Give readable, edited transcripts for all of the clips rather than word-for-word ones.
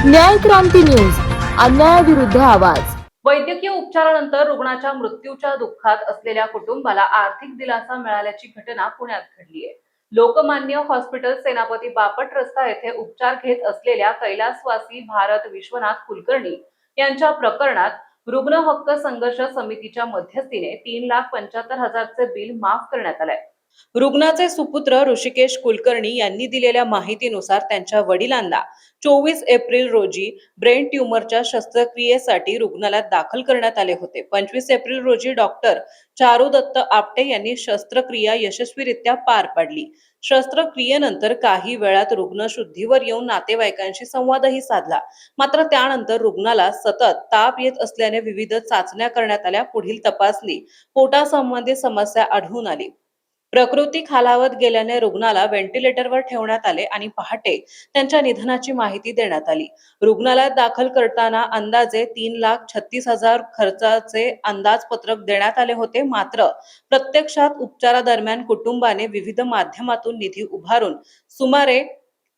न्याय क्रांती न्यूज, अन्यायाविरुद्ध आवाज। वैद्यकीय उपचारानंतर रुग्णाच्या मृत्यूच्या दुःखात असलेल्या कुटुंबाला आर्थिक दिलासा मिळाल्याची घटना पुण्यात घडली आहे। लोकमान्य हॉस्पिटल सेनापती बापट रस्ता येथे उपचार घेत असलेल्या कैलासवासी भारत विश्वनाथ कुलकर्णी यांच्या प्रकरणात रुग्ण हक्क संघर्ष समितीच्या मध्यस्थीने 3,75,000चे बिल माफ करण्यात आले। रुग्णाचे सुपुत्र ऋषिकेश कुलकर्णी यांनी दिलेल्या माहितीनुसार त्यांच्या वडिलांना 24 एप्रिल रोजी ब्रेन ट्यूमरच्या शस्त्रक्रियेसाठी रुग्णालयात दाखल करण्यात आले होते। 25 एप्रिल रोजी डॉक्टर चारुदत्त आपटे यांनी शस्त्रक्रिया यशस्वीरित्या पार पाडली। शस्त्रक्रियेनंतर काही वेळात रुग्ण शुद्धीवर येऊन नातेवाईकांशी संवादही साधला। मात्र त्यानंतर रुग्णाला सतत ताप येत असल्याने विविध चाचण्या करण्यात आल्या। पुढील तपासणी पोटासंबंधी समस्या आढळून आली। प्रकृती खालावत गेल्याने रुग्णाला व्हेंटिलेटरवर ठेवण्यात आले आणि पहाटे त्यांच्या निधनाची माहिती देण्यात आली। रुग्णालयात दाखल करताना अंदाजे 3,36,000 खर्चाचे अंदाजपत्रक देण्यात आले होते। मात्र प्रत्यक्षात उपचारादरम्यान कुटुंबाने विविध माध्यमातून निधी उभारून सुमारे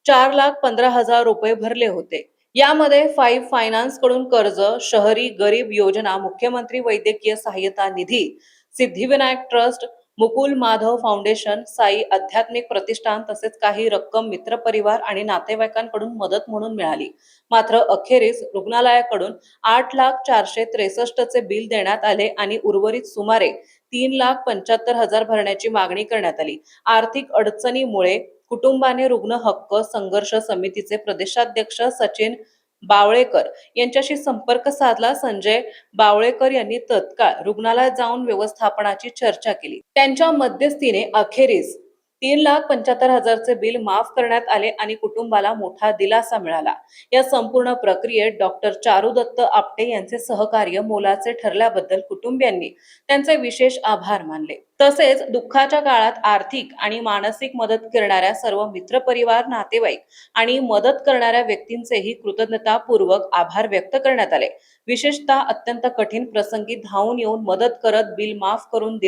4,15,000 रुपये भरले होते। यामध्ये 5 फायनान्स कडून कर्ज, शहरी गरीब योजना, मुख्यमंत्री वैद्यकीय सहाय्यता निधी, सिद्धिविनायक ट्रस्ट, मुकुल माधव फाउंडेशन, साई आध्यात्मिक प्रतिष्ठान तसेच काही रक्कम मित्रपरिवार आणि नातेवाईकांकडून मदत म्हणून मिळाली। मात्र अखेरीस रुग्णालयाकडून 8,463,000 चे बिल देण्यात आले आणि उर्वरित सुमारे 3,75,000 भरण्याची मागणी करण्यात आली। आर्थिक अडचणीमुळे कुटुंबाने रुग्ण हक्क संघर्ष समितीचे प्रदेशाध्यक्ष सचिन बावळेकर यांच्याशी संपर्क साधला। संजय बावळेकर यांनी तत्काळ रुग्णालयात जाऊन व्यवस्थापनाची चर्चा केली। त्यांच्या मध्यस्थीने अखेरीस 3,75,000 चे बिल माफ करण्यात आले आणि कुटुंबाला मोठा दिलासा मिळाला। या संपूर्ण प्रक्रियेत डॉक्टर चारुदत्त आपटे यांचे सहकार्य मोलाचे ठरल्याबद्दल कुटुंबियांनी त्यांचे विशेष आभार मानले। तसेच दुःखाच्या काळात आर्थिक आणि मानसिक मदत करणाऱ्या सर्व मित्रपरिवार, नातेवाईक आणि मदत करणाऱ्या व्यक्तींचेही कृतज्ञतापूर्वक आभार व्यक्त करण्यात आले। विशेषतः अत्यंत कठीण प्रसंगी धावून येऊन मदत करत बिल माफ करून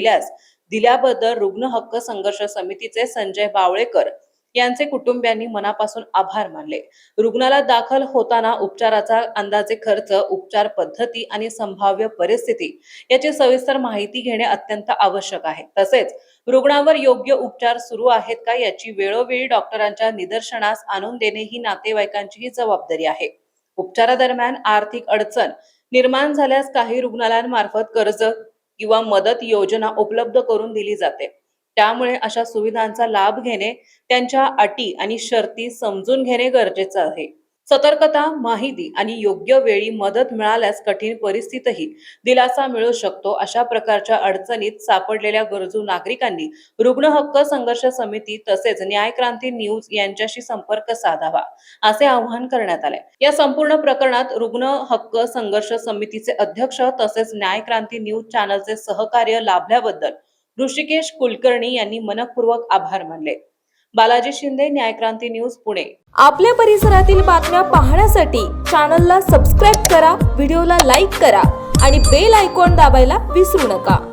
दिल्याबद्दल रुग्ण हक्क संघर्ष समितीचे संजय बावळेकर यांचे कुटुंबियांनी मनापासून आभार मानले। रुग्णालयात दाखल होताना उपचाराचा अंदाजे खर्च, उपचार पद्धती आणि संभाव्य परिस्थिती याची सविस्तर माहिती घेणे अत्यंत आवश्यक आहे। तसेच रुग्णावर योग्य उपचार सुरू आहेत का याची वेळोवेळी डॉक्टरांच्या निदर्शनास आणून देणे ही नातेवाईकांचीही जबाबदारी आहे। उपचारादरम्यान आर्थिक अडचण निर्माण झाल्यास काही रुग्णालयांमार्फत कर्ज किंवा मदत योजना उपलब्ध करून दिली जाते। त्यामुळे अशा सुविधांचा लाभ घेणे, त्यांच्या अटी आणि शर्ती समजून घेणे गरजेचे आहे। सतर्कता, माहिती आणि योग्य वेळी मदत मिळाल्यास कठीण परिस्थितीतही दिलासा मिळू शकतो। अशा प्रकारच्या अडचणीत सापडलेल्या गरजू नागरिकांनी रुग्ण हक्क संघर्ष समिती तसेच न्याय क्रांती न्यूज यांच्याशी संपर्क साधावा, असे आवाहन करण्यात आले। या संपूर्ण प्रकरणात रुग्ण हक्क संघर्ष समितीचे अध्यक्ष तसेच न्याय क्रांती न्यूज चॅनलचे सहकार्य लाभल्याबद्दल ऋषिकेश कुलकर्णी यांनी मनपूर्वक आभार मानले। बालाजी शिंदे, न्याय क्रांती न्यूज, पुणे। आपल्या परिसरातील बातम्या पाहण्यासाठी चॅनलला सबस्क्राईब करा, व्हिडिओला लाईक करा आणि बेल आयकॉन दाबायला विसरू नका।